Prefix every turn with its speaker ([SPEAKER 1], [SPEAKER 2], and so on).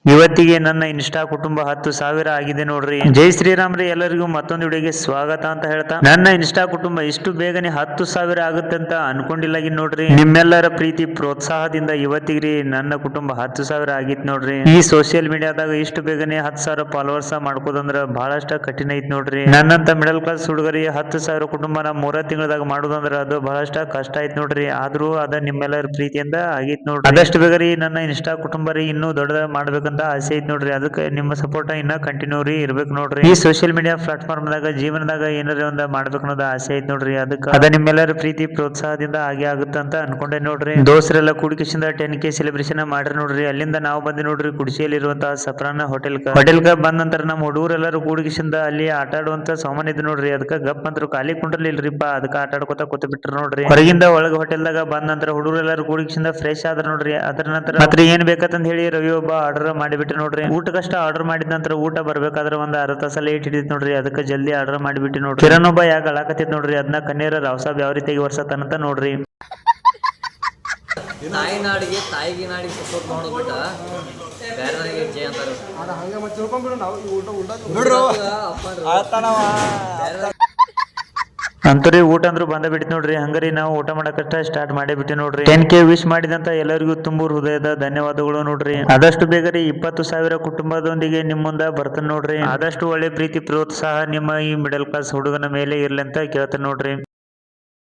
[SPEAKER 1] ಇವತ್ತಿಗೆ ನನ್ನ ಇನ್ಸ್ಟಾ ಕುಟುಂಬ 10,000 ಆಗಿದೆ ನೋಡ್ರಿ. ಜೈ ಶ್ರೀರಾಮ್ ರೀ. ಎಲ್ಲರಿಗೂ ಮತ್ತೊಂದು ವಿಡಿಯೋಗೆ ಸ್ವಾಗತ ಅಂತ ಹೇಳ್ತಾ, ನನ್ನ ಇನ್ಸ್ಟಾ ಕುಟುಂಬ ಇಷ್ಟು ಬೇಗನೆ 10,000 ಆಗುತ್ತೆ ಅಂತ ಅನ್ಕೊಂಡಿಲ್ಲಾಗಿ ನೋಡ್ರಿ. ನಿಮ್ಮೆಲ್ಲರ ಪ್ರೀತಿ ಪ್ರೋತ್ಸಾಹದಿಂದ ಇವತ್ತಿಗೆ ನನ್ನ ಕುಟುಂಬ 10,000 ಆಗಿತ್ ನೋಡ್ರಿ. ಈ ಸೋಷಿಯಲ್ ಮೀಡಿಯಾದಾಗ ಇಷ್ಟು ಬೇಗನೆ 10,000 ಫಾಲೋವರ್ಸ್ ಮಾಡ್ಕೋದಂದ್ರ ಬಹಳಷ್ಟ ಕಠಿಣ ಐತ್ ನೋಡ್ರಿ. ನನ್ನಂತ ಮಿಡಲ್ ಕ್ಲಾಸ್ ಹುಡುಗರಿಗೆ 10,000 ಕುಟುಂಬನ 3 ತಿಂಗಳದಾಗ ಮಾಡುದಂದ್ರ ಅದು ಬಹಳಷ್ಟ ಕಷ್ಟ ಐತ್ ನೋಡ್ರಿ. ಆದ್ರೂ ಅದ ನಿಮ್ಮೆಲ್ಲರ ಪ್ರೀತಿಯಿಂದ ಆಗಿತ್ ನೋಡ್ರಿ. ಅದಷ್ಟು ಬೇಗ ರೀ ನನ್ನ ಇನ್ಸ್ಟಾ ಕುಟುಂಬ ರೀ ಇನ್ನೂ ದೊಡ್ಡದ ಮಾಡ್ಬೇಕಂತ ಆಸೆ ಐತ್ ನೋಡ್ರಿ. ಅದಕ್ಕೆ ನಿಮ್ಮ ಸಪೋರ್ಟ್ ಇನ್ನ ಕಂಟಿನ್ಯೂ ರೀ ಇರ್ಬೇಕು ನೋಡ್ರಿ. ಈ ಸೋಷಿಯಲ್ ಮೀಡಿಯಾ ಪ್ಲಾಟ್ಫಾರ್ಮ್ ದಾಗ ಜೀವನದಾಗ ಏನಾರ ಒಂದ ಮಾಡ್ಬೇಕು ಅನ್ನೋದು ಆಸೆ ಐತ್ ನೋಡ್ರಿ. ಅದಕ್ಕೆ ಅದ ನಿಮ್ಮೆಲ್ಲರ ಪ್ರೀತಿ ಪ್ರೋತ್ಸಾಹದಿಂದ ಹಾಗೆ ಆಗುತ್ತೆ ಅಂತ ಅನ್ಕೊಂಡೆ ನೋಡ್ರಿ. ದೋಸ್ತರೆಲ್ಲ ಕೂಡಿಕಿಸಿಂದ 10K ಸೆಲೆಬ್ರೇಷನ್ ಮಾಡ್ರಿ ನೋಡ್ರಿ. ಅಲ್ಲಿಂದ ನಾವು ಬಂದಿ ನೋಡ್ರಿ ಕುಡಿಸಿಯಲ್ಲಿರುವಂತಹ ಸಪ್ರಾನ ಹೋಟೆಲ್ ಬಂದ ನಂತರ ನಮ್ಮ ಹುಡುಗರೆಲ್ಲರೂ ಕೂಡಿಕಿಸಿಂದ ಅಲ್ಲಿ ಆಟ ಆಡುವಂತ ಸಾಮಾನ್ ಇದ್ ನೋಡ್ರಿ. ಅದಕ್ಕೆ ಗಪ್ ಅಂತರು ಖಾಲಿ ಕುಂಡ್ರಲಿಲ್ರಿಪ್ಪ. ಅದಕ್ಕೆ ಆಟ ಆಡ್ಕೊತ ಕೂತ್ ಬಿಟ್ರು ನೋಡ್ರಿ. ಹೊರಗಿಂದ ಒಳಗ ಹೋಟೆಲ್ದಾಗ ಬಂದ ನಂತರ ಹುಡುಗರೆಲ್ಲರೂ ಕೂಡಿಕಿಸಿಂದ ಫ್ರೆಶ್ ಆದ್ರ ನೋಡ್ರಿ. ಅದರ ನಂತರ ಮಾತ್ರ ಏನ್ ಬೇಕಂತ ಹೇಳಿ ರವಿ ಒಬ್ಬ ಆರ್ಡರ್ ಮಾಡಿಬಿಟ್ಟು ನೋಡ್ರಿ. ಊಟಕ್ಕಷ್ಟ ಆರ್ಡರ್ ಮಾಡಿದ ನಂತರ ಊಟ ಬರ್ಬೇಕಾದ್ರೆ ಒಂದ್ ಅರ್ಧ ತಾಸ ಲೇಟ್ ಹಿಡಿತ್ ನೋಡ್ರಿ. ಅದಕ್ಕೆ ಜಲ್ದಿ ಆರ್ಡರ್ ಮಾಡಿಬಿಟ್ಟು ನೋಡ್ರಿ. ಕಿರಣ್ ಒಬ್ಬ ಯಾಕ ಅಳಾಕತ್ತಿತ್ ನೋಡ್ರಿ. ಅದನ್ನ ಕಣ್ಣೀರ ರಾವ್ಸಾಬ್ ಯಾವ ರೀತಿಯಾಗಿ ವರ್ಷತನಂತ ನೋಡ್ರಿ.
[SPEAKER 2] ತಾಯಿನಾಡಿಗೆ ಸಪೋರ್ಟ್ ಮಾಡೋದ್ಬಿಟ್ಟ ಬೇರೆಯವರಿಗೆ ಜೈ ಅಂತಾರೆ.
[SPEAKER 1] ಅಂತೂ ಊಟ ಅಂದ್ರೂ ಬಂದ ಬಿಟ್ಟು ನೋಡ್ರಿ. ಹಂಗಾರಿ ನಾವು ಊಟ ಮಾಡಕಷ್ಟ ಸ್ಟಾರ್ಟ್ ಮಾಡೇ ಬಿಟ್ಟು ನೋಡ್ರಿ. 10K ವಿಶ್ ಮಾಡಿದಂತ ಎಲ್ಲರಿಗೂ ತುಂಬು ಹೃದಯದ ಧನ್ಯವಾದಗಳು ನೋಡ್ರಿ. ಆದಷ್ಟು ಬೇಗ ರೀ 20,000 ಕುಟುಂಬದೊಂದಿಗೆ ನಿಮ್ ಮುಂದ ಬರ್ತೇನೆ ನೋಡ್ರಿ. ಆದಷ್ಟು ಒಳ್ಳೆ ಪ್ರೀತಿ ಪ್ರೋತ್ಸಾಹ ನಿಮ್ಮ ಈ ಮಿಡಲ್ ಕ್ಲಾಸ್ ಹುಡುಗನ ಮೇಲೆ ಇರ್ಲಿ ಅಂತ ಕೇಳ್ತೇನೆ ನೋಡ್ರಿ.